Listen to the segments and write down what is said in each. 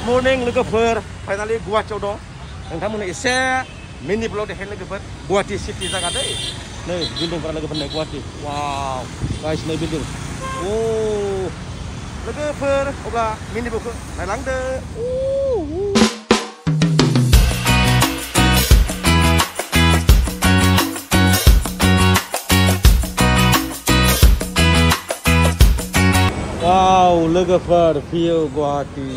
Good morning लोगोफोर finally गुवाहाटीयाव दं नोंथांमोननो एसे मिनि ब्लग देखाय लोगोफोर गुवाहाटी सिटी जागा दै नै बिल्डिंफोरा लोगोफोर नै गुवाहाटी वाव गाइस नै बिल्डिं ओ लोगोफोर अब्ला मिनि ब्लगखौ नायलांदो Wow, लोगोफोर view गुवाहाटी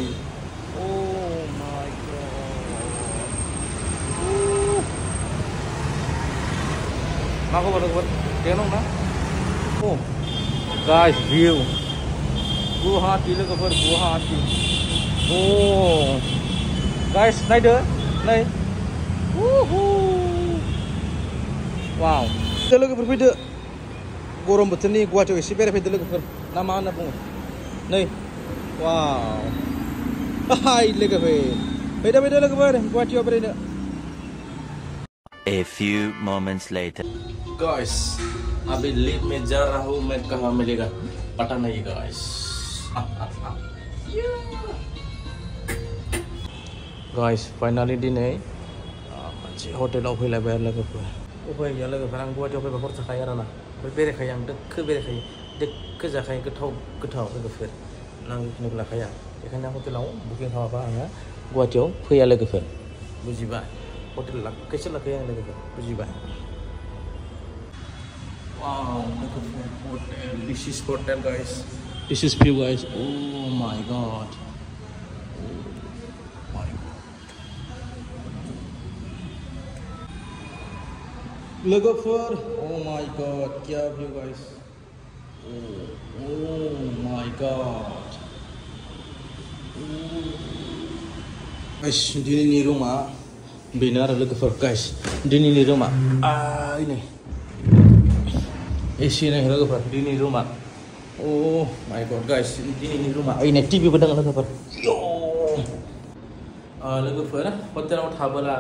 मा खबर लोगोफोर थिगानो दं ना गाइस view गुवाहाटी लोगोफोर गुवाहाटी गाइस नायदो नै वाव लोगोफोर फैदो गरम बोथोरनि गुवाहाटीयाव एसे बेरायफैदो लोगोफोर ना मा होनना बुङो नै वाव हाय लोगोफोर फैदो लोगोफोर गुवाहाटीयाव बेरायनो A few moments later. Guys, अभी लिफ्ट में जा रहा हूँ मैं कहाँ मिलेगा पता नहीं guys. Guys, finally दिनै मोनसे हटेलाव फैलायबाय लोगोफोर उफाय गैया लोगोफोर आं गुवाहाटीयाव फैबा हर थाखायो आरोना ओमफ्राय बेरायखायो आं दोक्खो बेरायखायो दोक्खो जाखायो गोथाव लोगोफोर नांगौखिनिखौ लाखाया बेखायनो हटेलाव बुकिं खालामाबा आङो गुवाहाटीयाव फैया लोगोफोर बुजिबाय हटेल कैसे लाखायो आं लोगोफोर बुजिबाय Wow, look at that hotel. This is hotel, guys. This is view, guys. Oh my god. Oh my god. Look up for. Oh my god. Kya view, guys. Oh my god. Guys, dinini rumah. Benar look for guys. Dinini rumah. Ini. AC nih लोगोफोर दिनै रुमा oh my god guys दिनैनि रुमा ओइनै टिभिबो दङ लोगोफोर लोगोफोर हटेलाव थाबोला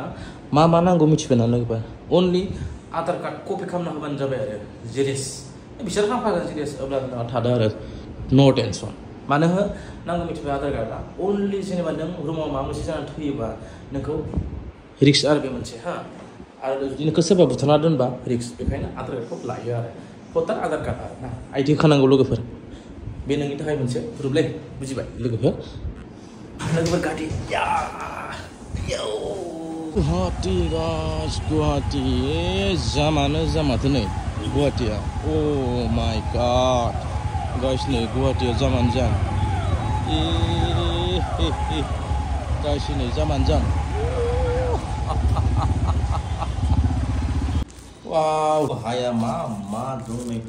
मा नांगौ मिथिबायना लोगोफोर अनलि आधार कार्ड कपि खालामना होबानो जाबाय आरो जिरेस बिसोर खालामखागोन जिरेस अब्ला नोंथाङा थादो आरो नो टेनसन मानो नांगौ मिथिबाय आधार कार्डआ अनलि जेनेबा नों रुमाव माबा मोनसे जानानै थैयोबा नोंखौ रिक्स आरो बे मोनसे आरो जुदि नोंखौ सोरबा बुथारना दोनबा रिक्स बेखायनो आधार कार्डखौ लायो आरो भटार आधार कार्ड आरोना आइडि खानांगौ लोगोफोर बे नोंनि थाखाय मोनसे प्रुफलै बुजिबाय लोगोफोर गाड़ी गुवाहाटी गाइस गुवाहाटी जामानो जामाथो नै गुवाहाटीया ओ माय गॉड गाइस नै गुवाहाटीया जामानो जाम गाइस नै जामानो जाम Wow, haya mama dong nih.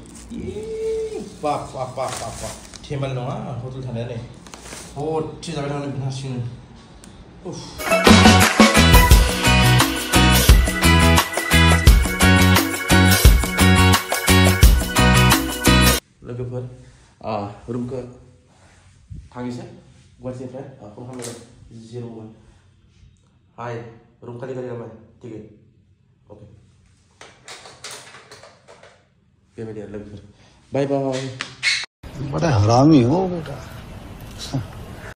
Pak. Teman nonga, hotel sana nih. Oh, cina kita nak binasing. Lagi apa? Room ke thang sih? Gua sih friend. Aku hamil 01. Hai, room kali ramai. 3. Okay. बाय बाय बड़ा हरामी हो बेटा